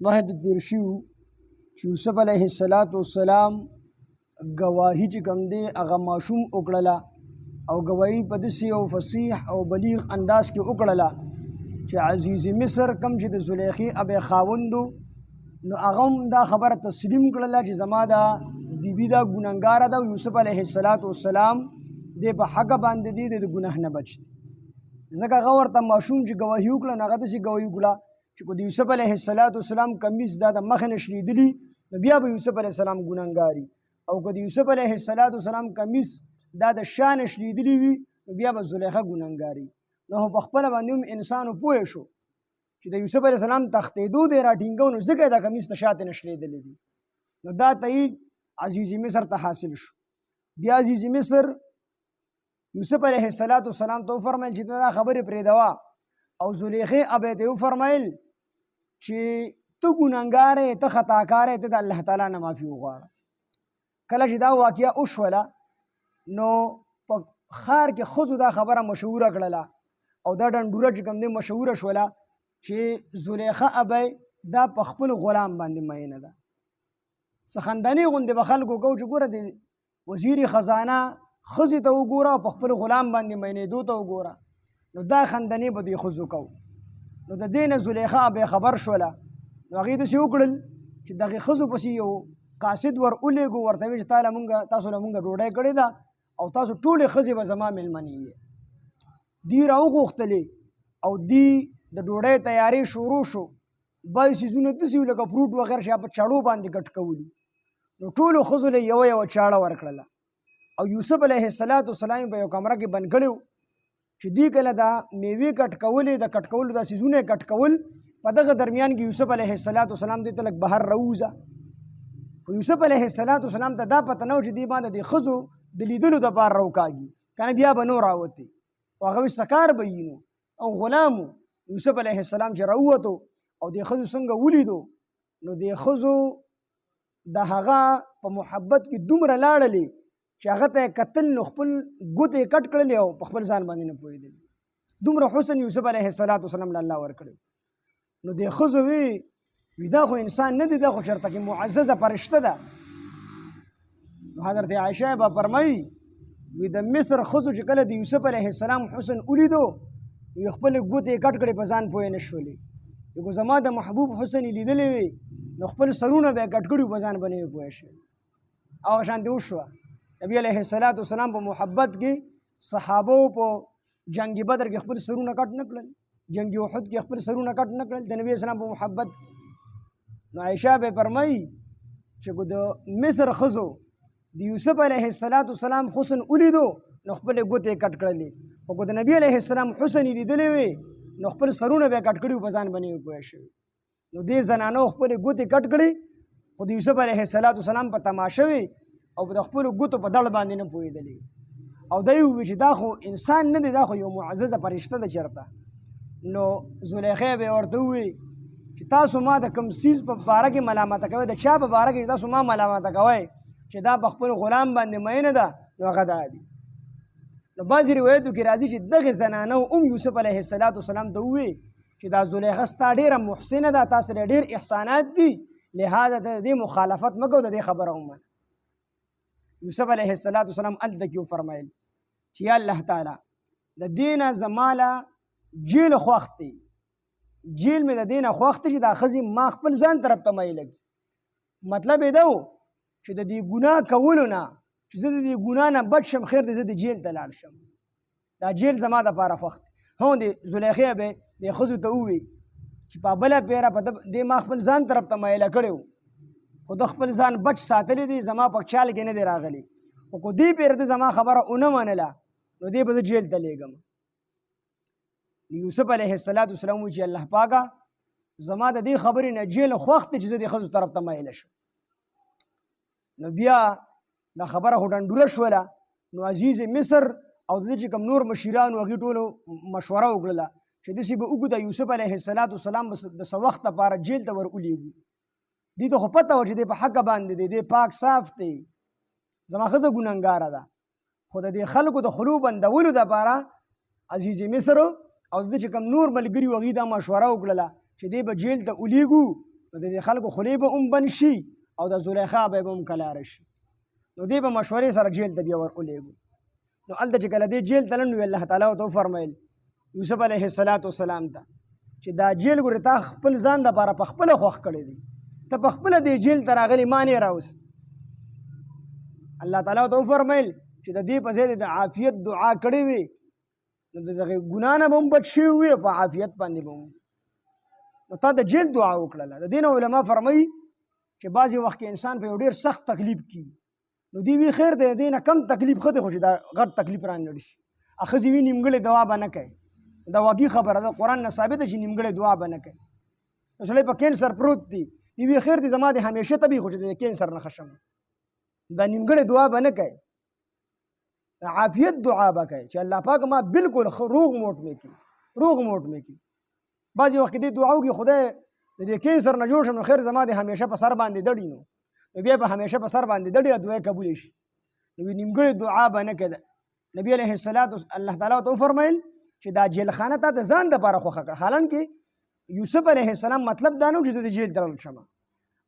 مخکې ته تېر شوي وو چې یوسف علیه السلام ګواهي چې کوم دی هغه ماشوم وکړله او ګواهي په داسې یو فصیح او بلیغ انداز کې وکړله چې عزیز مصر کوم چې د زلیخې ابې خاوند نو هغه هم دا خبره تسلیم کړله چې زما دا بیبي دا ګنهګاره ده او یوسف علیه السلام دی په حقه باندې دی د ګناه نه بچ دی ځکه هغه ورته ماشوم چې ګواهي وکړه نو هغه داسې ګواهي وکړه چې که د یوسف علیه السلام کمیس دا د مخې نه شلېدلي نو بیا به یوسف علیه السلام ګنهګاري او که د یوسف علیه السلام کمیس دا د شا نه شلېدلي وي نو بیا به زلیخه ګنهګاري نو په خپله باندې هم انسان پوه شو چې د یوسف علیه السلام تښتېدو دی راټینګو نو ځکه دا کمیس د شاته نه شلېدلی دي نو دا تایید عزیز مصر ته حاصل شو بیا عزیز مصر یوسف علیه السلام ته وفرمیل چې ته دا خبرې پرېږدوه او زلیخې ابی ته وفرمیل چې ته ګنهګار یې ته خطاکار یې ته د الله تعالی نه معافي وغواړه کله چې دا واقعه وشوله نو په ښار کې ښځو دا خبره مشهوره کړله او دا ډنډوره چې کوم دی مشهوره شوله چې زلیخه ابی دا په خپل غلام باندې مینه ده څه خندنې غوندې به خلکو کو چې ګوره د وزیر خزانه ښځې ته وګوره او په خپل غلام باندې مینېدو ته وګوره نو دا خندنې به دې ښځو کو نو د دې نه زلیخه ابی خبر شوله نو هغې داسې وکړل چې دغې ښځو پسې یو قاصد ور ولېږو ورته ویل چې تاسو له مونږ ډوډۍ کړې ده او تاسو ټولې ښځې به زما مېلمنې یې دوی راوغوښتلې او دوی د ډوډۍ تیاري شروع شو بعضې څیزونه داسې وو لکه فروټ وغیره چې په چړو باندې کټ کولي نو ټولو ښځو له یوه چاړه ورکړله او یوسف علیه السلام په یو کمره کې بند کړی چې دوی کله دا میوې کټ کولې د کټ کولو دا څیزونه یې کټ کول په دغه درمیان کې یوسف علیه السلام دوی ته لږ بهر راووځه خو یوسف علیه السلام ته دا پته نه و چې دوی باندې د ښځو د لیدلو دپاره راوکاږي که نه بیا به نو راوتې او هغه وایي سکار به یي نو او غلام یوسف علیه السلام چې راووتو او دې ښځو څنګه ولیدو نو دې ښځو د هغه په محبت کې دومره لاړلې چې هغه ته یې کتل نو خپل ګوتې یې کټ کړلې او په خپل ځان باندې نه پوهېدلې دومره حسن یوسف علیه السلام له الله ورکړی نو دې ښځو وی دا خو انسان نه دی دا خو چېرته کې معززه فرشته ده نو حضرت عایشه به فرمایي وی د مصر ښځو چې کله د یوسف علیه السلام حسن ولیدو وی خپلې ګوتې یې کټ کړې په ځان پوهې نه شولې که زما د محبوب حسن یې لیدلی وي نو خپل سرونه به یې کټ کړي په ځان به نه وي پوه شوي هغه شانتې وشوه نبي علیه السلام په محبت کې صحابو په جنگ بدر کې خپل سرونه کټ نه کړل جنگ احد کې خپل سرونه کټ نه کړل د نبي اسلام په محبت نو عایشه به فرمایي چې د مصر ښځو د یوسف علیه السلام حسن ولیدو نو خپلې ګوتې یې کټ کړلې خو که د نبي علیه السلام حسن یې لیدلی وي نو خپل سرونه به یې کټ کړي په ځان به نه وي پوه شوي نو دې زنانو خپلې ګوتې کټ کړي خو د یوسف علیه السلام په تماشه وي او د خپلو ګوتو په دړ باندې نه پوهېدلې او دی ووي چې دا خو انسان نه دی دا خو یو معززه فرشته ده چېرته نو زلیخې به یې ورته ووي چې تاسو ما د کوم څیز په باره کې ملامته کوئ د چا په باره کې چې تاسو ما ملامته کوئ چې دا په خپل غلام باندې مینه ده نو هغه دا دي نو بعضې روایتو کې راځي چې دغې زنانو هم یوسف علیه السلام ته ووي چې دا زلیخه ستا ډېره محسنه ده تا سره ډېر احسانات دي لهذا د دې مخالفت مه کوه د دې خبره ومنه یوسف علیه السلام هلته کې وفرمیل چې یا الله تعالی د دې نه زما له جیل خوښ دی جیل مې د دې نه خوښ دی چې دا ښځې ما خپل ځان طرف ته میله کړي مطلب یې دا و چې د دې ګناه کولو نه چې زه د دې ګناه نه بچ شم خیر دی زه د جیل ته لاړ شم دا جیل زما دپاره خوښ دی هو د زلیخې به دې ښځو ته ووي چې په بله پیره په دې ما خپل ځان طرف ته میله کړی و خو د خپل ځان بچ ساتلی دی زما په چال کې نه دی راغلی خو که دې پیر د زما خبره ونه منله نو دې به زه جیل ته لیږم یوسف علیه السلام وایي چې الله پاکه زما د دې خبرې نه جیل خوښ دی چې زه د ښځو طرف ته میله شم نو بیا دا خبره خو ډنډوره شوله نو عزیز مصر او د دې چې کوم نور مشیرانو هغې ټولو مشوره وکړله چې داسې به وکړو د یوسف علیه السلام د څه وخت لپاره جیل ته ور ولېږو دې ته خو پته وه چې دی په حقه باندې دی دی پاک صاف دی زما ښځه ګنهګاره ده خو د دې خلکو د خلو بندولو دپاره عزیز مصر او د چې کوم نور ملګري وو هغوی دا مشوره وکړله چې دی به جیل ته ولیږو نو د دې خلکو خولې به هم بند شي او د زلیخا به هم کلاره شي. نو دې به مشورې سره جیل ته بیا ور ولېږو. نو هلته چې کله دې جیل ته لاړ نو الله تعالی ورته وفرمیل یوسف علیه السلام ته چې دا جیل ګورې تا خپل ځان دپاره په خپله خوښ کړی دی، ته په خپله دې جیل ته راغلی ما نه راوست. الله تعالی ورته وفرمیل چې د دې په ځای د عافیت دعا کړې وي نو د دغې ګناه نه به هم بچ شوي وي او په عافیت باندې به هم. نو تا د جیل دعا وکړله. د دې نه علما فرمایي چې بعضې وخت کې انسان په یو ډېر سخت تکلیف کې نو دی وی خیر دی دې نه کم تکلیف ښه دی خو چې دا غټ تکلیف رانړي شي. ښځې وي نیمګړې دعا به نه کوي، دا واقعي خبره ده، قرآن نه ثابته چې نیمګړې دعا به نه کوي. نو سړی په کینسر پروت دی، دی وی خیر دی زما د همیشه طبي خو چې د کینسر نه ښه شم، دا نیمګړې دعا به نه کوي، دا عافیت دعا به کوي چې الله پاک ما بالکل روغ موټ مې کړي، روغ موټ مې کړي. بعضې وخت کې دې دعا وکړي خدای د دې کینسر نه جوړ شم نو خیر زما د همیشه په سر باندې دړي نو بیا به همیشه په سر باندې دړي دعا قبول شي. نو نیمګړې دعا به نه کوي. نبی علیه السلام الله تعالی ورته وفرمیل چې دا جیل خانه تا د ځان دپاره خوښه کړه. حالانکې یوسف علیه السلام مطلب دا نه و چې زه د جیل ته لاړ شم،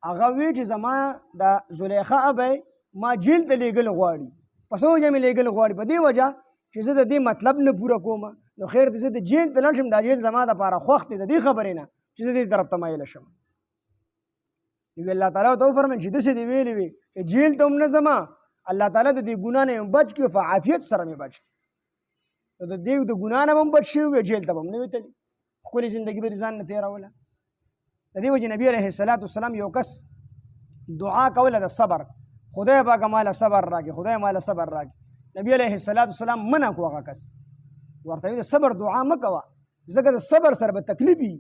هغه وی چې زما د زلیخا ابی ما جیل ته لیږل غواړي، په څه وجه مې لیږل غواړي؟ په دې وجه چې زه د دې مطلب نه پوره کوم. نو خیر دی زه د جیل ته لاړ شم، دا جیل زما دپاره خوښ دی د دې خبرې نه چې زه دې طرف ته مایله شم. نبی الله تعالی ورته وفرمیل چې داسې دې ویلې وي چې جیل ته هم نه ځمه، الله تعالی د دې ګناه نه بچ کړي، په عافیت سره مې بچ کړي. نو د دې د ګناه نه به هم بچ شوي وي، جیل ته به هم نه وي تللي، ښکلې زندګي به ځان نه تېروله. د دې وجې نبي علیه السلام یو کس دعا کوله د صبر، خدای پاکه ماله صبر راکړي، خدای ماله صبر راکړي. نبي علیه السلام منع کړو هغه کس، ورته وایي د صبر دعا مه کوه، ځکه د صبر سره به تکلیف وي،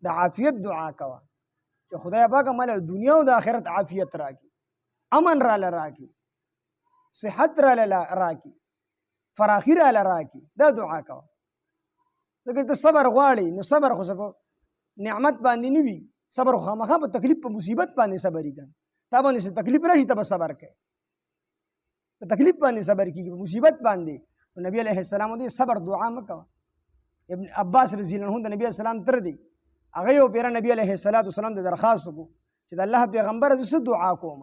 د عافیت دعا کوه چې خدای پاکه ماله دنیا او د آخرت عافیت راکړي، امن راله راکړي، صحت راله راکړي، فراخي راله راکړي، دا دعا کوه. ځکه ته صبر غواړې نو صبر خو په نعمت باندې نه وي، صبر خو خامخا په تکلیف په مصیبت باندې صبر وي. کنه تا باندې څه تکلیف راشي ته به صبر کوې، په تکلیف باندې صبر کېږي، په مصیبت باندې. نو نبي علیه السلام دې صبر دعا مه کوه. ابن عباس رضی الله عنه د نبي السلام تر دی هغه یو پیره نبی علیه السلام د درخواست وکړو چې د الله پیغمبر زه څه دعا کوم؟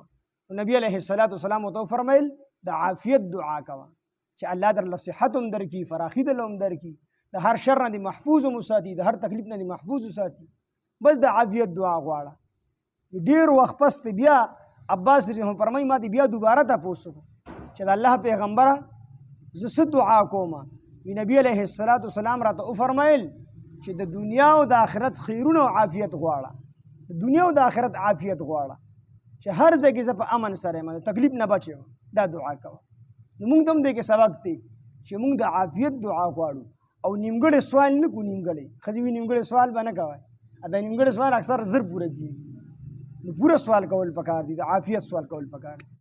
نو نبی علیه السلام ورته وفرمیل د عافیت دعا کوه چې الله درله صحت هم درکړي، فراخي درله هم درکړي، د هر شر نه دې محفوظ هم وساتي، د هر تکلیف نه دې محفوظ وساتي، بس د عافیت دعا غواړه. ډېر وخت پس بیا عباس رضی الله عنه فرمایي ما دې بیا دوباره تپوس وکړو چې د الله پیغمبره زه څه دعا کوم؟ نبی علیه السلام راته وفرمیل چې د دنیا او د آخرت خیرونه او عافیت غواړه، د دنیا او د آخرت عافیت غواړه چې هر ځای کې زه په امن سره یم، د تکلیف نه بچ یم، دا دعا کوه. نو موږ ته هم دې کې سبق دی چې موږ د عافیت دعا غواړو او نیمګړی سوال نه کړو. نیمګړی ښځې وي نیمګړی سوال به نه کوئ، دا نیمګړی سوال اکثر زر پوره کېږي. نو پوره سوال کول پکار دي، د عافیت سوال کول پکار دي.